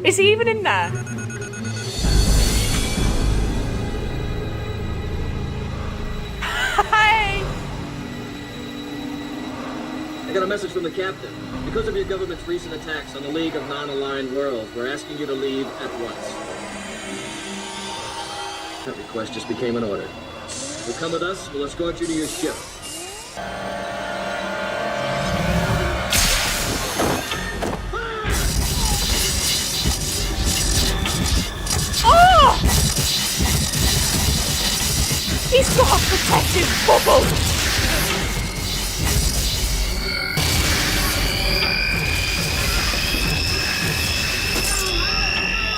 Is he even in there? Hey! I got a message from the captain. Because of your government's recent attacks on the League of Non-Aligned Worlds, we're asking you to leave at once. That request just became an order. You'll come with us, we'll escort you to your ship. Oh! He's got a protective bubble!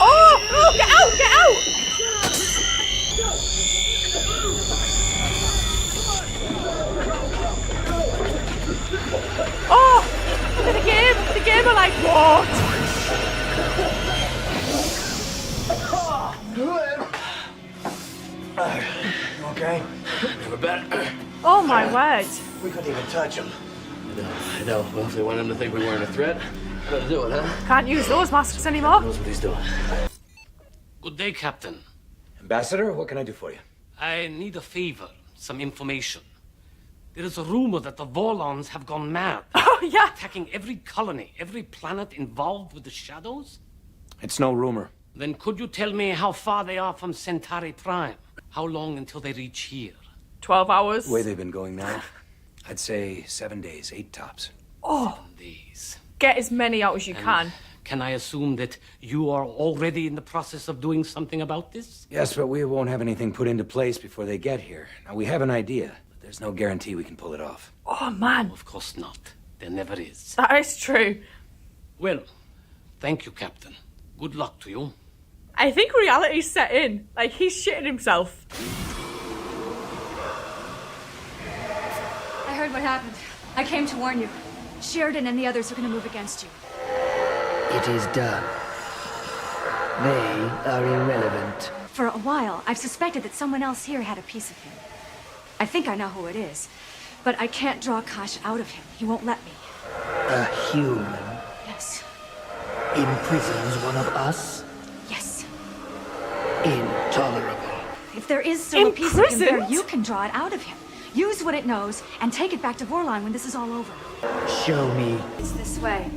Oh! Oh, get out! Get out! Oh! Look at the game! Look at the game! I'm like, what? Okay? Never better. Oh my word. We couldn't even touch him. I know. Well, if they want him to think we weren't a threat, better do it, huh? Can't use those masks anymore. Knows what he's doing. Good day, Captain. Ambassador, what can I do for you? I need a favor, some information. There is a rumor that the Vorlons have gone mad. Oh, yeah. Attacking every colony, every planet involved with the Shadows? It's no rumor. Then could you tell me how far they are from Centauri Prime? How long until they reach here? 12 hours. The way they've been going now, I'd say 7 days, 8 tops. Oh, 7 days. get as many out as you can. Can I assume that you are already in the process of doing something about this? Yes, but we won't have anything put into place before they get here. Now, we have an idea, but there's no guarantee we can pull it off. Oh, man. Of course not. There never is. That is true. Well, thank you, Captain. Good luck to you. I think reality's set in. Like, he's shitting himself. I heard what happened. I came to warn you. Sheridan and the others are going to move against you. It is done. They are irrelevant. For a while, I've suspected that someone else here had a piece of him. I think I know who it is, but I can't draw Kosh out of him. He won't let me. A human Yes. imprisons one of us? Yes. Intolerable. If there is still a piece of him there, Imprisoned? you can draw it out of him. Use what it knows and take it back to Vorlon when this is all over. Show me. It's this way.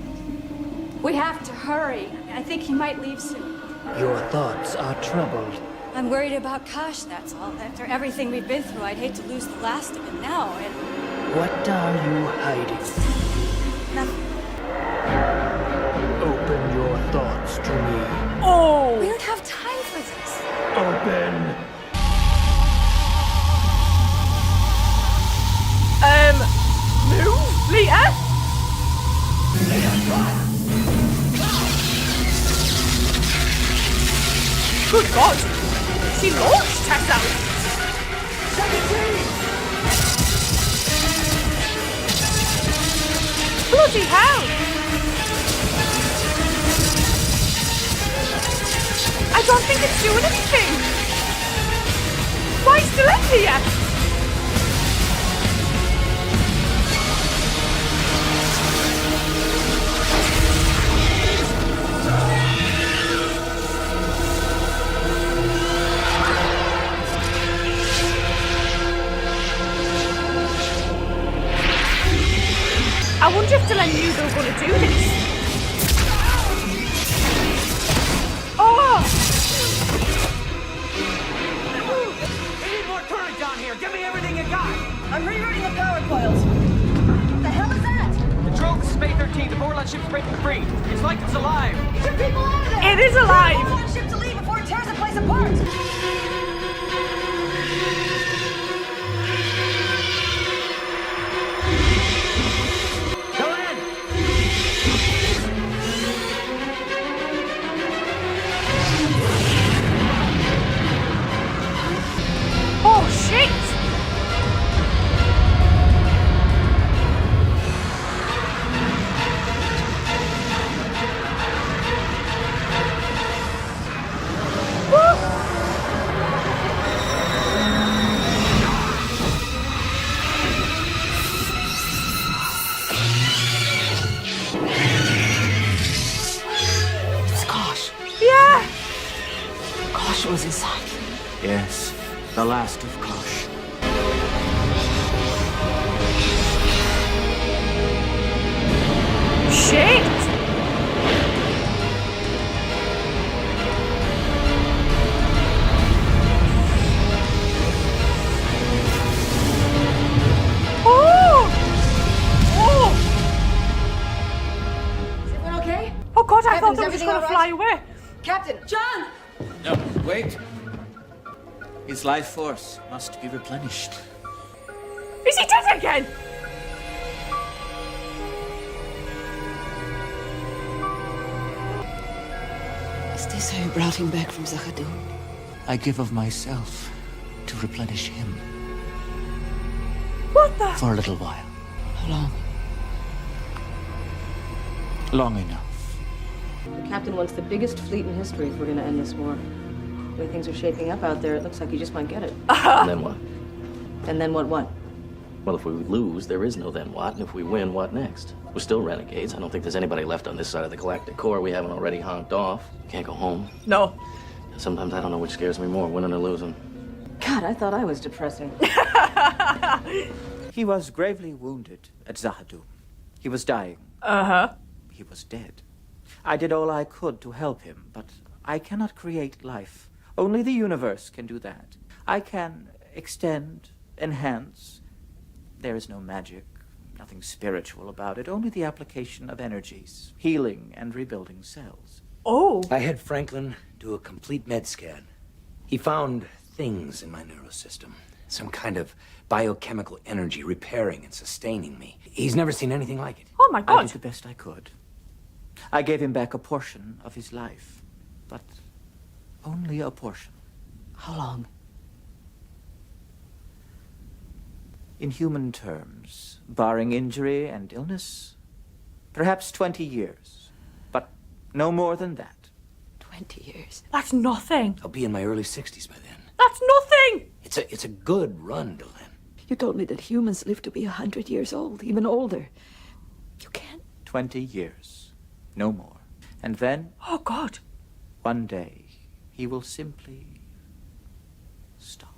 We have to hurry. I think he might leave soon. Your thoughts are troubled. I'm worried about Kosh, that's all. After everything we've been through, I'd hate to lose the last of him now, and... What are you hiding? Nothing. Open your thoughts to me. We Oh! don't have time for this. Open. Move, Lita? Good God. She launched Tess out. Bloody hell. I don't think it's doing anything. Why is still in here? I wonder if Delenn knew they were going to do this. Oh! We need more turret down here. Give me everything you got. I'm rerouting the power coils. What the hell is that? Control, this is Bay 13. The Vorlon ship's breaking free. It's like it's alive. Get people out of there! It is alive! Tell the Vorlon ship to leave before it tears the place apart! Go in. Oh, shit! Woo! was inside. Yes, the last of Kosh. Shit! Oh! Oh! Is everyone okay? Oh God, I Captain, thought is they were just everything going to all fly right? away. Captain! John! No, wait. His life force must be replenished. Is he dead again? Is this how you brought him back from Zaghadoun? I give of myself to replenish him What the? for a little while. How long? Long enough. The captain wants the biggest fleet in history if we're gonna end this war. The way things are shaping up out there, it looks like you just might get it. And then what? And then what? Well, if we lose, there is no then what, and if we win, what next? We're still renegades. I don't think there's anybody left on this side of the Galactic Core we haven't already honked off. Can't go home. No. Sometimes I don't know which scares me more, winning or losing. God, I thought I was depressing. He was gravely wounded at Zaghadoun. He was dying. Uh-huh. He was dead. I did all I could to help him, but I cannot create life. Only the universe can do that. I can extend, enhance. There is no magic, nothing spiritual about it, only the application of energies, healing and rebuilding cells. Oh. I had Franklin do a complete med scan. He found things in my neurosystem, some kind of biochemical energy repairing and sustaining me. He's never seen anything like it. Oh my I God. did the best I could. I gave him back a portion of his life, but only a portion. How long? In human terms, barring injury and illness, perhaps 20 years, but no more than that. 20 years. That's nothing. I'll be in my early 60s by then. That's nothing. It's a good run, Delenn. You told me that humans live to be 100 years old, even older. You can't. 20 years, no more. And then, Oh God. one day, he will simply stop.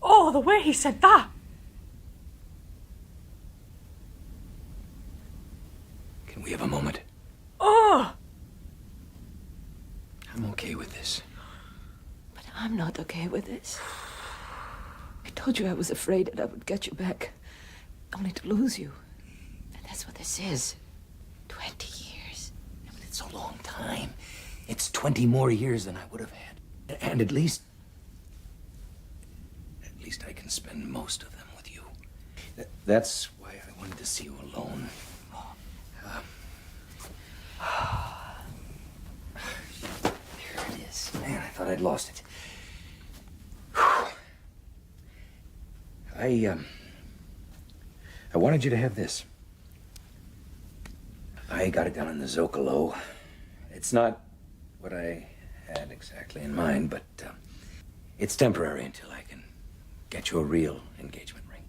Oh, the way he said that. Can we have a moment? Oh. I'm okay with this. But I'm not okay with this. I told you I was afraid that I would get you back, only to lose you. And that's what this is. 20 years. I mean, it's a long time. It's 20 more years than I would have had. And at least I can spend most of them with you. That's why I wanted to see you alone. There it is. Man, I thought I'd lost it. I wanted you to have this. I got it down in the Zocalo. It's not what I had exactly in mind, but it's temporary until I can get you a real engagement ring.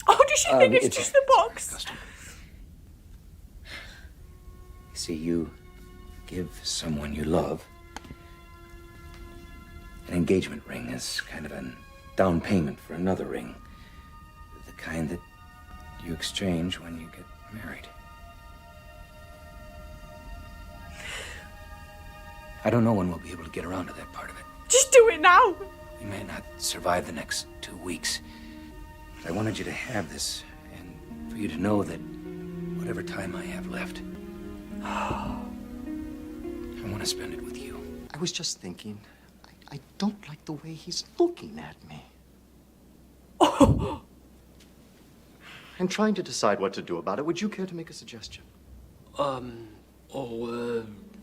Oh, does she think it's just the box? Custom. You see, you give someone you love an engagement ring as kind of a down payment for another ring. The kind that you exchange when you get married. I don't know when we'll be able to get around to that part of it. Just do it now. We may not survive the next 2 weeks. But I wanted you to have this, and for you to know that whatever time I have left, I want to spend it with you. I was just thinking, I don't like the way he's looking at me. I'm trying to decide what to do about it. Would you care to make a suggestion?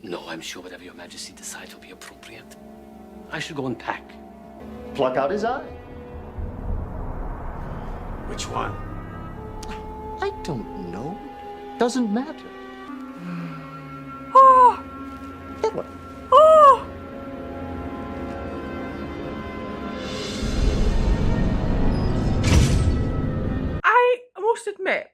No, I'm sure whatever your majesty decides will be appropriate. I should go and pack. Pluck out his eye. Which one? I don't know. Doesn't matter. Oh. That one. Oh. I must admit,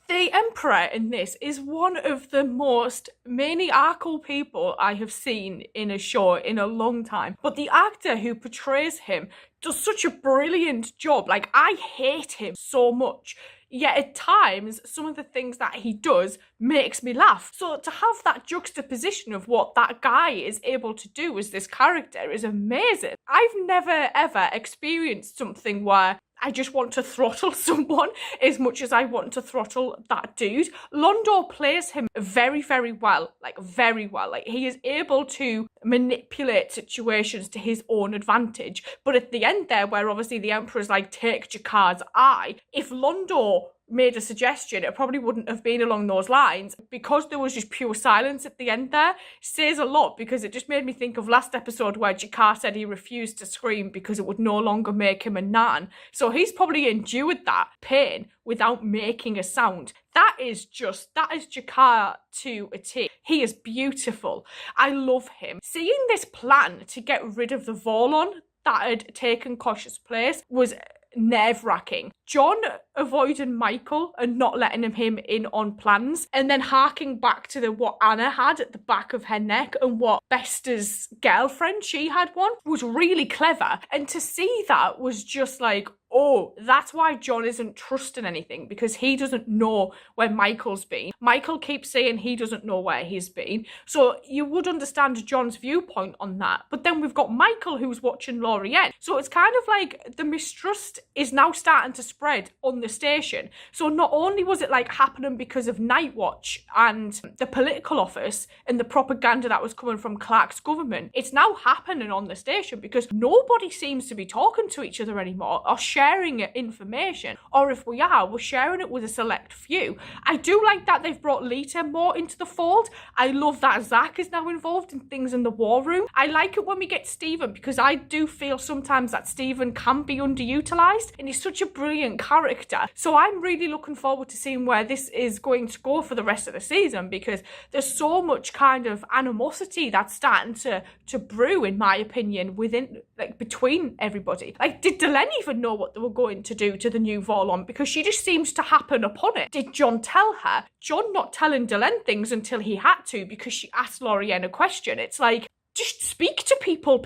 The Emperor in this is one of the most maniacal people I have seen in a show in a long time. But the actor who portrays him does such a brilliant job. Like, I hate him so much. Yet at times, some of the things that he does makes me laugh. So to have that juxtaposition of what that guy is able to do as this character is amazing. I've never ever experienced something where I just want to throttle someone as much as I want to throttle that dude. Londo plays him very, very well. Like, very well. Like, he is able to manipulate situations to his own advantage. But at the end there, where obviously the Emperor's like, take Jakar's eye, if Londo made a suggestion, it probably wouldn't have been along those lines. Because there was just pure silence at the end there, says a lot, because it just made me think of last episode where Jakar said he refused to scream because it would no longer make him a nan. So he's probably endured that pain without making a sound. That is Jakar to a T. He is beautiful. I love him. Seeing this plan to get rid of the Vorlon that had taken Kosh's place was nerve-wracking. John avoiding Michael and not letting him in on plans, and then harking back to what Anna had at the back of her neck and what Bester's girlfriend, she had one, was really clever. And to see that was just like, oh, that's why John isn't trusting anything, because he doesn't know where Michael's been. Michael keeps saying he doesn't know where he's been. So you would understand John's viewpoint on that. But then we've got Michael who's watching Lorien. So it's kind of like the mistrust is now starting to spread on the station. So not only was it like happening because of Night Watch and the political office and the propaganda that was coming from Clark's government, it's now happening on the station because nobody seems to be talking to each other anymore or sharing information, or if we are, we're sharing it with a select few. I do like that they've brought Lita more into the fold. I love that Zach is now involved in things in the war room. I like it when we get Stephen, because I do feel sometimes that Stephen can be underutilized, and he's such a brilliant character. So I'm really looking forward to seeing where this is going to go for the rest of the season, because there's so much kind of animosity that's starting to brew, in my opinion, within, like, between everybody. Like, did Delenn even know what they were going to do to the new Vorlon? Because she just seems to happen upon it. Did John tell her? John not telling Delenn things until he had to because she asked Lorien a question. It's like, just speak to people.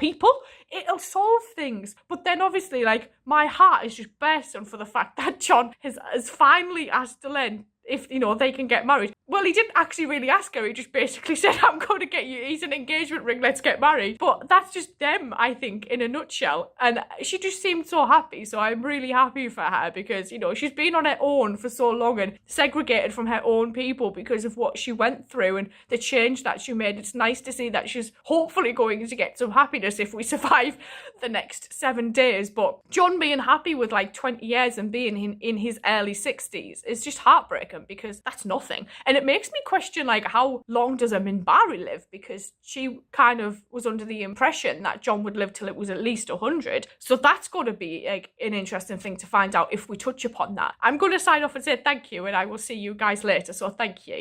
It'll solve things. But then obviously, like, my heart is just bursting for the fact that John has finally asked Delenn if, you know, they can get married. Well, he didn't actually really ask her. He just basically said, I'm going to get you, he's an engagement ring, let's get married. But that's just them, I think, in a nutshell. And she just seemed so happy. So I'm really happy for her because, you know, she's been on her own for so long and segregated from her own people because of what she went through and the change that she made. It's nice to see that she's hopefully going to get some happiness if we survive the next 7 days. But John being happy with like 20 years and being in his early 60s is just heartbreaking, because that's nothing. And it makes me question, like, how long does a Minbari live? Because she kind of was under the impression that John would live till it was at least 100. So that's going to be like an interesting thing to find out if we touch upon that. I'm going to sign off and say thank you, and I will see you guys later. So thank you.